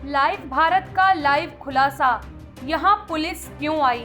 Live Bharat का live खुलासा, यहाँ पुलिस क्यों आई,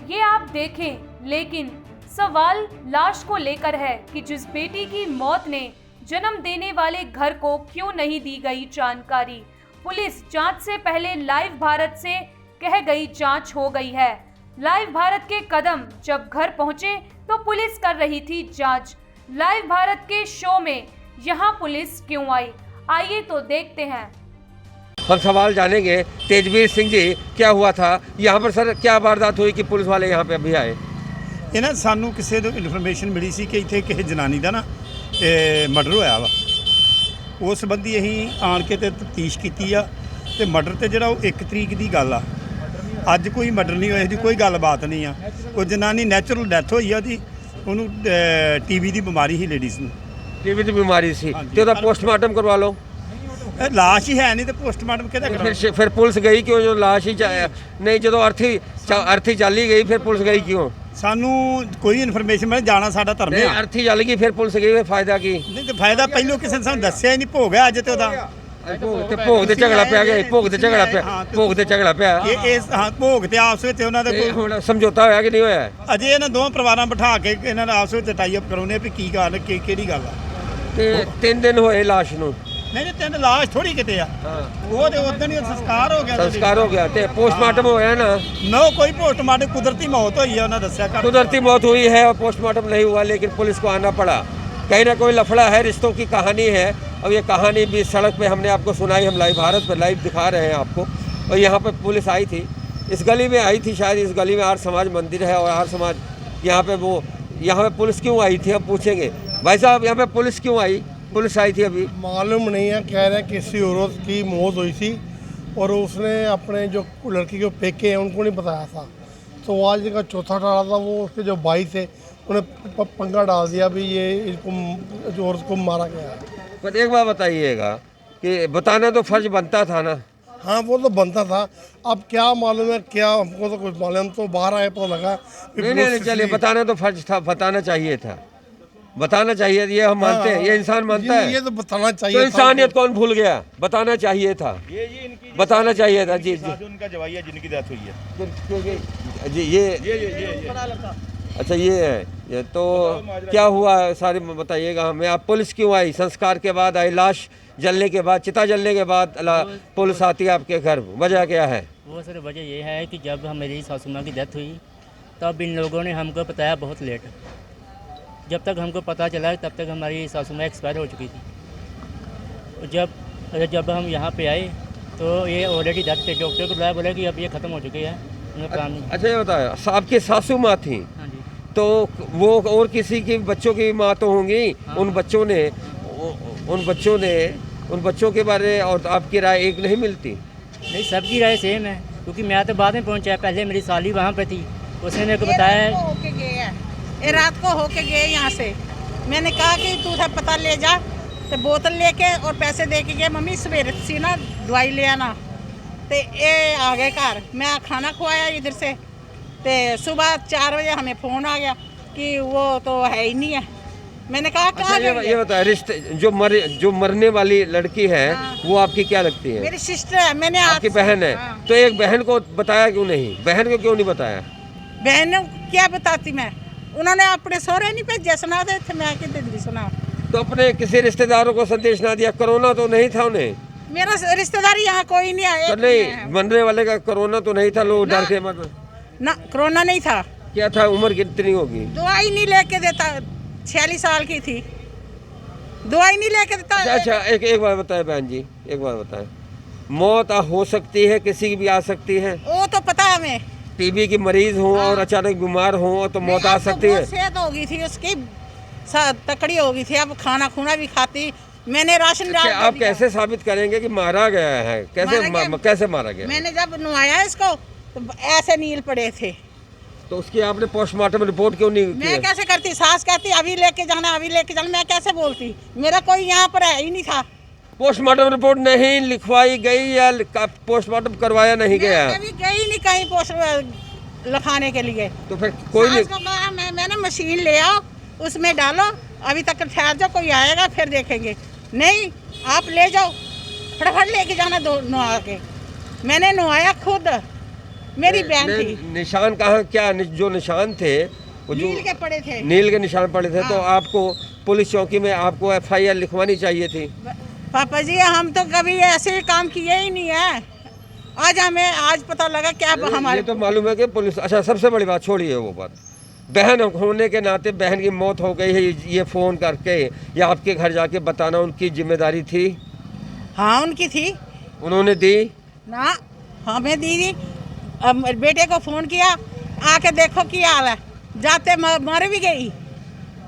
ये आप देखें। लेकिन सवाल लाश को लेकर है कि जिस बेटी की मौत ने जन्म देने वाले घर को क्यों नहीं दी गई जानकारी। पुलिस जांच से पहले लाइव भारत से कह गई जांच हो गई है। लाइव भारत के कदम जब घर पहुंचे तो पुलिस कर रही थी जांच। लाइव भारत के शो में यहाँ पुलिस क्यों आई, आइए तो देखते हैं। हम सवाल जानेंगे तेजवीर सिंह जी, क्या हुआ था यहाँ पर सर, क्या वारदात हुई कि पुलिस वाले यहाँ पे अभी आए? ਇਹ ਨਾ ਸਾਨੂੰ ਕਿਸੇ ਤੋਂ ਇਨਫੋਰਮੇਸ਼ਨ ਮਿਲੀ ਸੀ ਕਿ ਇੱਥੇ ਕਿਸੇ ਜਨਾਨੀ ਦਾ ਨਾ ਮਰਡਰ ਹੋਇਆ ਵਾ। ਉਸ ਸੰਬੰਧੀ ਅਸੀਂ ਆਣ ਕੇ ਤੇ ਤਫਤੀਸ਼ ਕੀਤੀ ਆ ਤੇ ਮਰਡਰ ਤੇ ਜਿਹੜਾ ਉਹ 1 ਤਰੀਕ ਦੀ ਗੱਲ ਆ। ਅੱਜ ਕੋਈ ਮਰਡਰ ਨਹੀਂ ਹੋਇਆ, ਇਹਦੀ ਕੋਈ ਗੱਲਬਾਤ ਨਹੀਂ ਆ। ਉਹ ਜਨਾਨੀ ਨੈਚੁਰਲ ਡੈਥ ਹੋਈ ਆ ਉਹਦੀ, ਉਹਨੂੰ ਟੀਬੀ ਦੀ ਬਿਮਾਰੀ ਸੀ ਲੇਡੀਜ਼ ਨੂੰ। टीबी की बीमारी सी तो पोस्टमार्टम करवा लो। ਲਾਸ਼ ਹੀ ਹੈ ਨਹੀਂ ਤੇ ਪੋਸਟਮਾਰਟਮ ਕਿਹਦਾ ਕਰਾਉਣਾ? फिर पुलिस गई क्यों जो लाश ही नहीं, जो अर्थी चाली गई फिर पुलिस गई क्यों? ਸਾਨੂੰ ਕੋਈ ਇਨਫੋਰਮੇਸ਼ਨ ਮਿਲ ਜਾਣਾ ਸਾਡਾ ਧਰਮ नहीं, ਆ। अर्थी चल गई फिर पुलिस गई, फायदा की? ਨਹੀਂ ਤੇ ਫਾਇਦਾ ਪਹਿਲੋਂ ਕਿਸੇ ਨੇ ਸਾਨੂੰ ਦੱਸਿਆ ਹੀ ਨਹੀਂ। ਭੋਗ ਹੈ ਅੱਜ ਤੇ ਉਹਦਾ ਭੋਗ ਤੇ ਝਗੜਾ ਪਿਆ ਗਿਆ, ਭੋਗ ਤੇ ਝਗੜਾ ਪਿਆ, ਭੋਗ ਤੇ ਝਗੜਾ ਪਿਆ। ਇਹ ਹਾਂ ਭੋਗ ਤੇ ਆਪਸ ਵਿੱਚ ਉਹਨਾਂ ਦਾ ਕੋਈ ਹੁਣ ਸਮਝੌਤਾ ਹੋਇਆ ਕਿ ਨਹੀਂ ਹੋਇਆ? ਅਜੇ ਇਹਨਾਂ ਦੋਵਾਂ ਪਰਿਵਾਰਾਂ ਬਿਠਾ ਕੇ ਇਹਨਾਂ ਨਾਲ ਆਪਸ ਵਿੱਚ ਟਾਈ ਅਪ ਕਰਾਉਣੇ ਵੀ ਕੀ ਕਾਰਨ ਕਿਹੜੀ ਗੱਲ ਆ। ਤੇ 3 ਦਿਨ ਹੋਏ ਲਾਸ਼ ਨੂੰ। ਨਹੀਂ ਤਿੰਨ ਲਾਸ਼ ਥੋੜੀ ਕਿਤੇ ਆ। ਉਹ ਤੇ ਉਦੋਂ ਹੀ ਸੰਸਕਾਰ ਹੋ ਗਿਆ। ਸੰਸਕਾਰ ਹੋ ਗਿਆ ਤੇ पोस्टमार्टम ਹੋਇਆ ਨਾ? ਨੋ ਕੋਈ पोस्टमार्टम, कुदरती मौत हुई है उन्होंने दस्या। कुदरती मौत हुई है और पोस्टमार्टम नहीं हुआ, लेकिन पुलिस को आना पड़ा। कहीं ना कोई लफड़ा है, रिश्तों की कहानी है। अब ये कहानी भी सड़क पे हमने आपको सुनाई, हम लाइव भारत पर लाइव दिखा रहे हैं आपको। और यहाँ पे पुलिस आई थी, इस गली में आई थी, शायद इस गली में आर्य समाज मंदिर है और आर्य समाज यहाँ पे पुलिस क्यों आई थी, हम पूछेंगे। भाई साहब, यहाँ पे पुलिस क्यों आई? पुलिस आई थी अभी? मालूम नहीं है, कह रहे हैं किसी औरत की मौत हुई थी और उसने अपने जो लड़की के पेके हैं उनको नहीं बताया था। तो आज का चौथा डाला था, वो उसके जो भाई थे उन्हें पंगा डाल दिया भी ये इसको जो औरत को मारा गया है। पर एक बात बताइएगा कि बताना तो फर्ज बनता था ना? हाँ वो तो बनता था, अब क्या मालूम है, क्या हमको तो कुछ मालूम। तो बाहर आए पता लगा। नहीं, चलिए, बताना तो फर्ज था, बताना चाहिए था, बताना चाहिए। ये हम मानते हैं, ये इंसान मानता है। ये तो बताना चाहिए। तो इंसानियत कौन भूल गया? बताना चाहिए था, बताना चाहिए था। जी जी, उनका जवाई है जिनकी डेथ हुई है। जी ये अच्छा ये है ये। तो क्या हुआ सारे बताइएगा हमें। आप पुलिस क्यों आई? संस्कार के बाद आई, लाश जलने के बाद, चिता जलने के बाद पुलिस आती है आपके घर, वजह क्या है? वो सर वजह ये है कि जब मेरी सासू माँ की डेथ हुई तब इन लोगों ने हमको बताया बहुत लेट। जब तक हमको पता चला तब तक हमारी सासू माँ एक्सपायर हो चुकी थी। जब हम यहाँ पे आए तो ये ऑलरेडी डेथ थे। डॉक्टर को बुलाया, बोला कि अब ये ख़त्म हो चुकी है, उन्हें काम नहीं। अच्छा ये बताया, आपकी सासू माँ थी? हाँ जी। तो वो और किसी की बच्चों की माँ तो होंगी। हाँ। उन बच्चों के बारे और आपकी राय एक नहीं मिलती? नहीं, सबकी राय सेम है, क्योंकि मैं तो बाद में पहुँचा। पहले मेरी साली वहाँ पे थी, उसने मेरे को बताया। होके गए हैं, ये रात को होके गए यहाँ से। मैंने कहा कि तू पता ले जा, तो बोतल लेके और पैसे दे के गए। मम्मी सवेरे सी ना दवाई ले आना। तो ये आ गए घर, मैं खाना खुआया इधर से। तो सुबह 4 बजे हमें फ़ोन आ गया कि वो तो है ही नहीं है। मैंने कहा अच्छा, कहाँ ये बताया, रिश्ते जो मरने वाली लड़की है, हाँ। वो आपकी क्या लगती है? मेरी सिस्टर है। मैंने आपकी बहन है। हाँ। तो एक बहन को बताया क्यों नहीं? बहन को क्यों नहीं बताया? बहन क्या बताती मैं, उन्होंने अपने सहुरे नहीं भेजे, सुना दे थे, मैं कि दिल्ली सुना। तो अपने किसी रिश्तेदारों को संदेश ना दिया? कोरोना तो नहीं था उन्हें? मेरा रिश्तेदार यहाँ कोई नहीं आया। तो नहीं, मरने वाले का कोरोना तो नहीं था, लोग डर के मर। ना कोरोना नहीं था। क्या था, उम्र कितनी होगी? दवाई नहीं लेके देता, 46 साल की थी, दवाई नहीं लेके देता। अच्छा एक बात बताए बहन जी, एक बात बताए, मौत हो सकती है, किसी की भी आ सकती है। वो तो पता है हमें। टीबी की मरीज हो और अचानक बीमार हो तो मौत आ सकती है। सेहत हो गई थी उसकी, तकड़ी हो गई थी, अब खाना खूना भी खाती। मैंने राशन डाल आप कैसे साबित करेंगे कि मारा गया है? कैसे मारा गया? मैंने जब नहाया इसको तो ऐसे नील पड़े थे। तो उसकी आपने पोस्टमार्टम रिपोर्ट क्यों नहीं मैं की? कैसे करती? सास कहती अभी लेके जाना, अभी लेके जाना, मैं कैसे बोलती? मेरा कोई यहाँ पर है ही नहीं था। पोस्टमार्टम रिपोर्ट नहीं लिखवाई गई या पोस्टमार्टम करवाया नहीं गया? मैं कभी गई नहीं कहीं पोस्ट लिखाने के लिए। तो फिर कोई सास को कहा मैंने मशीन ले आओ, उसमें डालो, अभी तक ठहर जाओ, कोई आएगा फिर देखेंगे। नहीं, आप ले जाओ, फटाफट लेके जाना दो नहा के। मैंने नहाया खुद, मेरी बहन थी। निशान कहाँ, क्या जो निशान थे वो जो नील के पड़े थे। नील के निशान पड़े थे, तो हाँ। आपको पुलिस चौकी में आपको FIR लिखवानी चाहिए थी। पापा जी हम तो कभी ऐसे काम किए ही नहीं है, आज पता लगा क्या ये हमारे तो मालूम है कि पुलिस, अच्छा सबसे बड़ी बात छोड़िए वो बात, बहन होने के नाते बहन की मौत हो गई है, ये फ़ोन करके या आपके घर जाके बताना उनकी जिम्मेदारी थी? हाँ उनकी थी उन्होंने दी ना, हमें दी। अब बेटे को फोन किया, आके देखो क्या हाल है, जाते मर भी गई।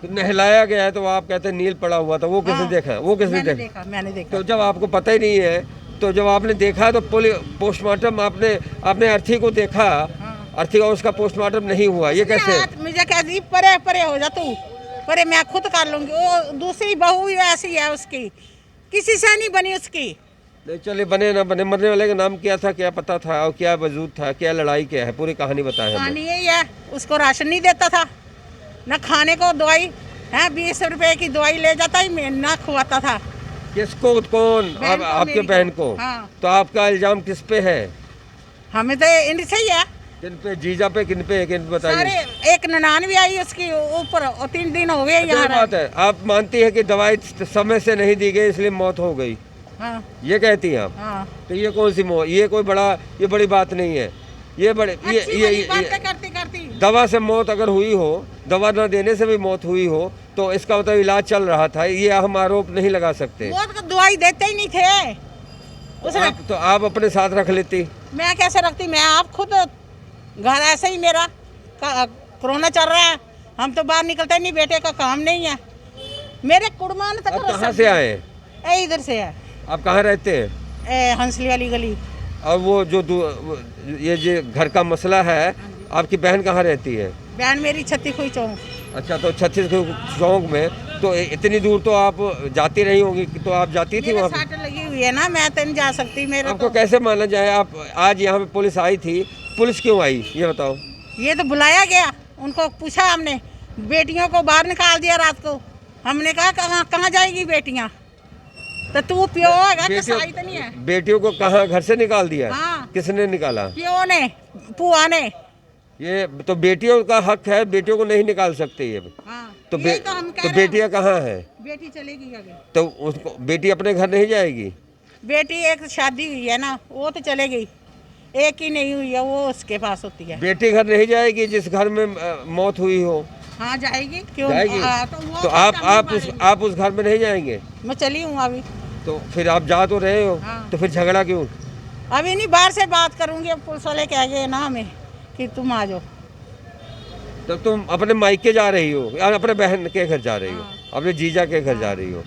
तो नहलाया गया है, तो आप कहते हैं नील पड़ा हुआ था, वो किसने हाँ, देखा है? वो किसने मैंने देखा? देखा, मैंने देखा। तो जब आपको पता ही नहीं है, तो जब आपने देखा तो पोस्टमार्टम आपने अर्थी को देखा, अर्थी का उसका पोस्टमार्टम नहीं हुआ, ये कैसे? मुझे कह दी परे परे हो जा तू, परे मैं खुद कर लूंगी। वो दूसरी बहू ही ऐसी है उसकी, किसी से नहीं बनी उसकी। नहीं चले, बने ना बने, मरने वाले का नाम क्या था, क्या पता था, और क्या वजूद था, क्या लड़ाई क्या है, पूरी कहानी बताएं हमें। कहानी यही है, उसको राशन नहीं देता था, न खाने को दवाई है, 20 रुपए की दवाई ले जाता ही मैं ना खुआता था। किसको? कौन? बहन को, आपके मेरी बहन को? हाँ। तो आपका इल्जाम किस पे है? हमें तो इनसे ही है किन पे? जीजा पे? किन पे? बताइए। सारे। एक ननान भी आई उसकी ऊपर, और 3 दिन हो गए अच्छा, यहाँ ये बात है, आप मानती है कि दवाई समय से नहीं दी गई इसलिए मौत हो गई, हाँ ये कहती हैं आप? हाँ। तो ये कौन सी मौत? ये कोई ये बड़ी बात नहीं है, ये बड़े अच्छी बातें करती करती दवा से मौत अगर हुई हो, दवा न देने से भी मौत हुई हो, तो इसका मतलब इलाज चल रहा था, ये हम आरोप नहीं लगा सकते। वो तो दवाई देते ही नहीं थे उसने। तो आप अपने साथ रख लेती? मैं कैसे रखती, मैं आप खुद घर ऐसे ही मेरा कोरोना चल रहा है, हम तो बाहर निकलते नहीं, बेटे का काम नहीं है। मेरे कुड़मान तक आप कहाँ से आए? इधर से है, आप कहाँ रहते हैं? हंसली वाली गली। और वो जो ये जो घर का मसला है, आपकी बहन कहाँ रहती है? बहन मेरी 36 खुई चौक। अच्छा, तो 36 चौक में, तो इतनी दूर तो आप जाती रही होंगी, तो आप जाती थी मेरे वहाँ पे? साथ लगी हुई है ना, मैं तो नहीं जा सकती। मेरे आपको तो कैसे माना जाए? आप आज यहाँ पे पुलिस आई थी, पुलिस क्यों आई ये बताओ? ये तो बुलाया गया, उनको पूछा हमने, बेटियों को बाहर निकाल दिया रात को। हमने कहा कहाँ कहाँ जाएगी बेटियाँ, तो तू प्यो होगा कि सही तो नहीं है। बेटियों को कहाँ घर से निकाल दिया? हाँ। किसने निकाला? प्यो ने, पुआ ने। ये तो बेटियों का हक है, बेटियों को नहीं निकाल सकते ये। हाँ, तो यही तो हम कह तो रहे हैं। बेटियां कहाँ हैं? बेटी चलेगी आगे। तो उसको बेटी अपने घर नहीं जाएगी? बेटी एक शादी हुई है ना, वो तो चले गई, एक ही नहीं हुई है, वो उसके पास होती है। बेटी घर नहीं जाएगी जिस घर में मौत हुई हो? हाँ जाएगी, क्यों? जाएगी। वो तो आप उस घर में नहीं जाएंगे? मैं चली हूँ अभी। तो फिर आप जा तो रहे हो, हाँ। तो फिर झगड़ा क्यों? अभी नहीं, बाहर से बात करूंगी, अब पुलिस वाले कह गए ना हमें कि तुम आ जाओ। तो तुम अपने मायके जा रही हो या अपने बहन के घर जा रही हो? अपने जीजा के घर जा रही हो?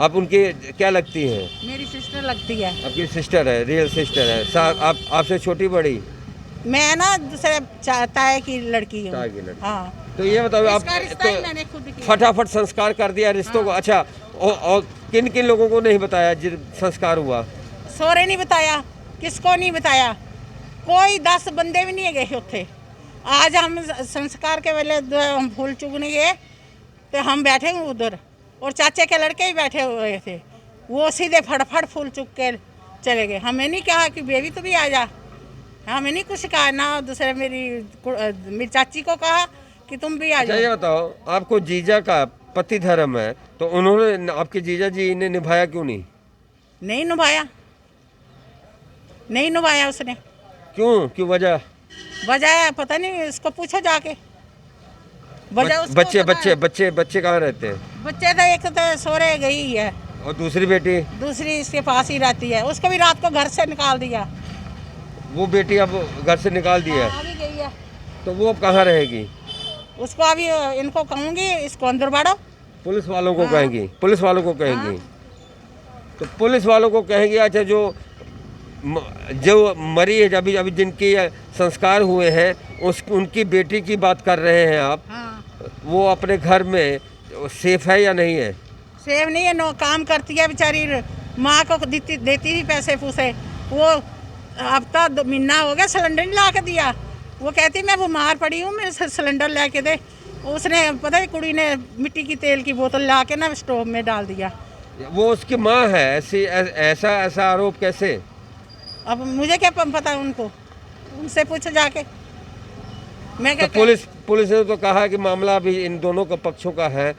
आप उनकी क्या लगती हैं? मेरी सिस्टर लगती है। आपकी सिस्टर है, रियल सिस्टर है? आप आपसे छोटी बड़ी? मैं ना दूसरे ताए की लड़की ताए की हूँ। लड़की। हाँ, तो ये बताओ, आप इसका रिश्ता ही मैंने खुद किया। फटाफट संस्कार कर दिया रिश्तों को? अच्छा, और किन किन लोगों को नहीं बताया जिन संस्कार हुआ? सोरे नहीं बताया, किसको नहीं बताया, कोई 10 बंदे भी नहीं गए उठे। आज हम संस्कार के वेले हम फूल चुगने गए, तो हम बैठे हुए उधर, और चाचे के लड़के ही बैठे हुए थे, वो सीधे फटफट फूल चुग के चले गए। हमें नहीं कहा कि बेबी तू भी आ जा, हमें नहीं कुछ कहा ना। दूसरे मेरी चाची को कहा कि तुम भी आ अच्छा, जाओ। ये बताओ, आपको जीजा का पति धर्म है, तो उन्होंने, आपके जीजा जी ने निभाया क्यों नहीं? नहीं निभाया, नहीं निभाया उसने। क्यों वजह? वजह पता नहीं, इसको पूछो जाके। वजह उसको बच्चे पता है। बच्चे बच्चे कहाँ रहते हैं? बच्चे तो एक तो सोरे गई है, और दूसरी बेटी? दूसरी इसके पास ही रहती है, उसको भी रात को घर से निकाल दिया। वो बेटी अब घर से निकाल दिया, अभी गई है, तो वो अब कहाँ रहेगी? उसको अभी इनको कहूँगी इसको अंदर बाड़ो। पुलिस वालों को कहेंगी? पुलिस वालों को कहेंगी? तो पुलिस वालों को कहेंगी। अच्छा, जो मरी है, अभी अभी जिनकी संस्कार हुए हैं, उनकी बेटी की बात कर रहे हैं आप, हाँ, वो अपने घर में सेफ है या नहीं है? सेव नहीं है, नो काम करती है बेचारी, माँ को देती थी पैसे पूसे। वो हफ्ता 2 महीना हो गया सिलेंडर नहीं ला के दिया। वो कहती मैं बीमार पड़ी हूँ, मेरे से सिलेंडर ला के दे। उसने पता है, कुड़ी ने मिट्टी की तेल की बोतल ला के ना स्टोव में डाल दिया। वो उसकी माँ है? ऐसा आरोप कैसे? अब मुझे क्या पता उनको, उनसे पूछो जाके। मैं तो क्या पुलिस ने तो कहा कि मामला अभी इन दोनों का पक्षों का है।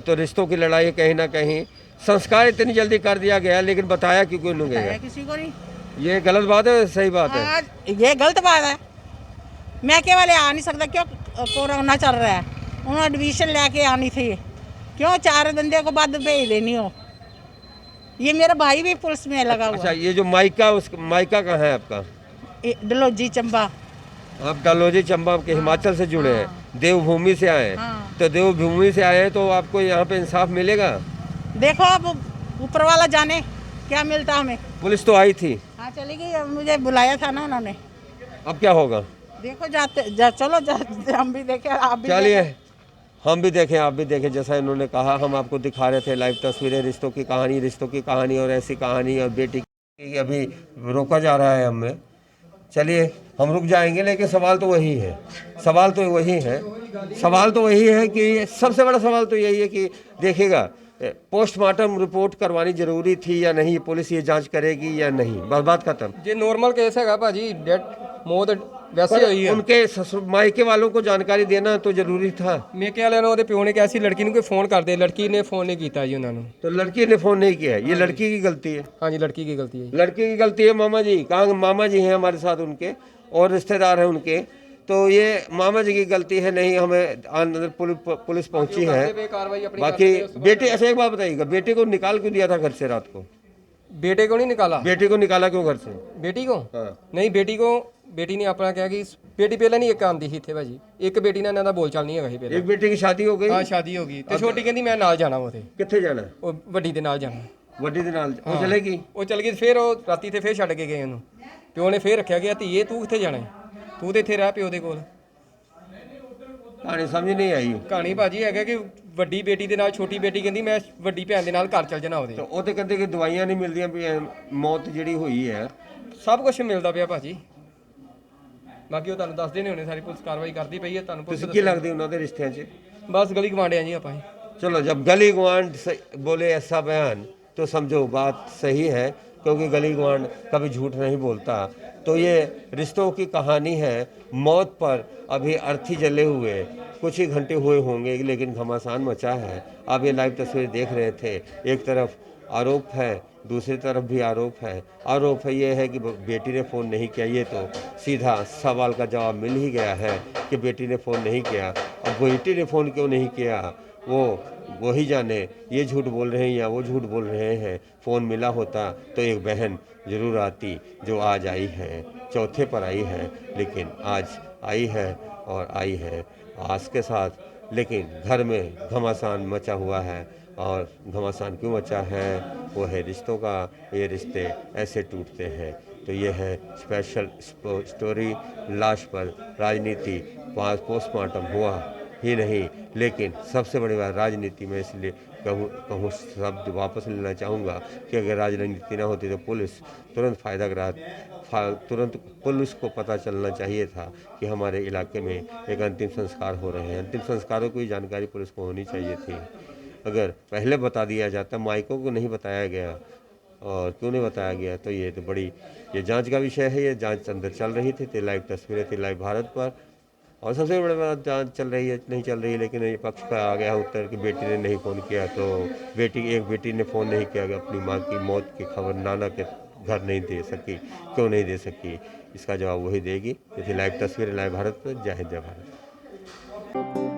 तो रिश्तों की लड़ाई कहीं ना कहीं संस्कार इतनी जल्दी कर दिया गया, लेकिन बताया क्यों नहीं गया? किसी को नहीं। ये गलत बात है, सही बात है? आज ये गलत बात है। मैं के वाले आ नहीं सकता, क्यों कोरोना चल रहा है, उन्होंने एडमिशन लेके आनी थी, क्यों 4 बंदे को बाद भेज देनी हो? ये मेरा भाई भी पुलिस में लगा हुआ। अच्छा, ये जो मायका कहाँ है आपका? डलोजी चंबा। आप डलहौजी चंबा के हिमाचल से जुड़े हैं, देवभूमि से आए हैं। हाँ। तो देवभूमि से आए हैं तो आपको यहाँ पे इंसाफ मिलेगा? देखो अब ऊपर वाला जाने क्या मिलता हमें। पुलिस तो आई थी। हाँ चली गई, अब मुझे बुलाया था ना उन्होंने। अब क्या होगा? देखो चलो हम भी देखें, आप भी चलिए देखें। हम भी देखें, आप भी देखें। जैसा इन्होंने कहा, हम आपको दिखा रहे थे लाइव तस्वीरें, रिश्तों की कहानी और ऐसी कहानी, और बेटी की अभी रोका जा रहा है हमें। चलिए हम रुक जाएंगे, लेकिन सवाल तो वही है, सवाल तो वही है कि सबसे बड़ा सवाल तो यही है कि देखिएगा, पोस्टमार्टम रिपोर्ट करवानी जरूरी थी या नहीं, पुलिस ये जांच करेगी या नहीं, बस बात खत्म। ये नॉर्मल केस है भाजी, डेथ मौत वैसे हुई है। उनके मायके वालों को जानकारी देना तो जरूरी था। मेके वाले ने प्यो ने कैसी लड़की को फोन कर दे, लड़की ने फोन नहीं किया जी उन्होंने। तो लड़की ने फोन नहीं किया, ये लड़की की गलती है? हाँ जी, लड़की की गलती है। लड़की की गलती है। मामा जी कहाँ? मामा जी हैं हमारे साथ, उनके और रिश्तेदार हैं उनके, तो ये मामा जी की गलती है नहीं, हमें अंदर पुलिस पहुंची है। बाकी बेटे, अच्छा एक बात बताइएगा, बेटे को निकाल क्यों दिया था घर से रात को? बेटे को नहीं निकाला। बेटे को निकाला क्यों घर से? बेटी को हाँ। नहीं, बेटी ने अपना क्या कि बेटी पहले नहीं एक आंदी ही थे भाजी, एक बेटी ने ना बोलचाल नहीं है पहले। एक बेटे की शादी हो गई? हाँ शादी हो गई, तो छोटी कहती मैं नाल जाना, वो थे कितने जाना? वो वड्डी दे नाल जाना। ਵੱਡੀ ਦੇ ਨਾਲ ਉਹ ਚਲੇਗੀ? ਉਹ ਚਲ ਗਈ, ਫਿਰ ਉਹ ਰਾਤੀ ਤੇ ਫਿਰ ਛੱਡ ਕੇ ਗਏ ਉਹਨੂੰ। ਪਿਓ ਨੇ ਫਿਰ ਰੱਖਿਆ ਗਿਆ, ਧੀਏ ਤੂੰ ਕਿੱਥੇ ਜਾਣਾ, ਤੂੰ ਤੇ ਇੱਥੇ ਰਹਿ ਪਿਓ ਦੇ ਕੋਲ। ਕਹਾਣੀ ਸਮਝ ਨਹੀਂ ਆਈ। ਕਹਾਣੀ ਭਾਜੀ ਹੈਗਾ ਕਿ ਵੱਡੀ ਬੇਟੀ ਦੇ ਨਾਲ ਛੋਟੀ ਬੇਟੀ ਕਹਿੰਦੀ ਮੈਂ ਵੱਡੀ ਭੈਣ ਦੇ ਨਾਲ ਘਰ ਚਲ ਜਾਣਾ ਉਹਦੇ। ਉਹ ਤੇ ਕਹਿੰਦੇ ਕਿ ਦਵਾਈਆਂ ਨਹੀਂ ਮਿਲਦੀਆਂ ਵੀ ਮੌਤ ਜਿਹੜੀ ਹੋਈ ਹੈ। ਸਭ ਕੁਝ ਮਿਲਦਾ ਪਿਆ ਭਾਜੀ, ਬਾਕੀ ਉਹ ਤੁਹਾਨੂੰ ਦੱਸਦੇ ਨੇ ਹੁਣੇ, ਸਾਰੀ ਪੁਲਿਸ ਕਾਰਵਾਈ ਕਰਦੀ ਪਈ ਹੈ। ਤੁਹਾਨੂੰ ਤੁਸੀਂ ਕੀ ਲੱਗਦੇ ਉਹਨਾਂ ਦੇ ਰਿਸ਼ਤਿਆਂ 'ਚ? ਬਸ ਗਲੀ ਗਵਾਂਢਿਆਂ ਜੀ ਆਪਾਂ। चलो, जब गली गुआंढ बोले ऐसा बयान तो समझो बात सही है, क्योंकि गली गुआंढ कभी झूठ नहीं बोलता। तो ये रिश्तों की कहानी है। मौत पर अभी अर्थी जले हुए कुछ ही घंटे हुए होंगे, लेकिन घमासान मचा है। आप ये लाइव तस्वीर देख रहे थे, एक तरफ आरोप है, दूसरी तरफ भी आरोप है। आरोप है ये है कि बेटी ने फ़ोन नहीं किया, ये तो सीधा सवाल का जवाब मिल ही गया है कि बेटी ने फ़ोन नहीं किया। अब बेटी ने फ़ोन क्यों नहीं किया वो ही जाने, ये झूठ बोल रहे हैं या वो झूठ बोल रहे हैं। फ़ोन मिला होता तो एक बहन ज़रूर आती, जो आज आई है, चौथे पर आई है, लेकिन आज आई है और आई है आस के साथ। लेकिन घर में घमासान मचा हुआ है, और घमासान क्यों मचा है? वो है रिश्तों का। ये रिश्ते ऐसे टूटते हैं। तो ये है स्पेशल स्टोरी। लाश पर राजनीति, पोस्टमार्टम हुआ ही नहीं, लेकिन सबसे बड़ी बात राजनीति में, इसलिए कहूँ शब्द वापस लेना चाहूँगा कि अगर राजनीति ना होती तो पुलिस तुरंत फ़ायदा करा, तुरंत पुलिस को पता चलना चाहिए था कि हमारे इलाके में एक अंतिम संस्कार हो रहे हैं। अंतिम संस्कारों की जानकारी पुलिस को होनी चाहिए थी। अगर पहले बता दिया जाता, माइकों को नहीं बताया गया, और क्यों नहीं बताया गया, तो ये तो बड़ी जांच का विषय है। ये जांच अंदर चल रही थी, लाइव तस्वीरें थी लाइव भारत पर, और सबसे बड़ी बात जांच चल रही है नहीं चल रही है, लेकिन ये पक्ष का आ गया उत्तर कि बेटी ने नहीं फ़ोन किया। तो एक बेटी ने फ़ोन नहीं किया कि अपनी माँ की मौत की खबर नाना के घर नहीं दे सकी, क्यों नहीं दे सकी, इसका जवाब वही देगी। जैसे लाइव तस्वीरें लाइव भारत पर। जय हिंद, जय भारत।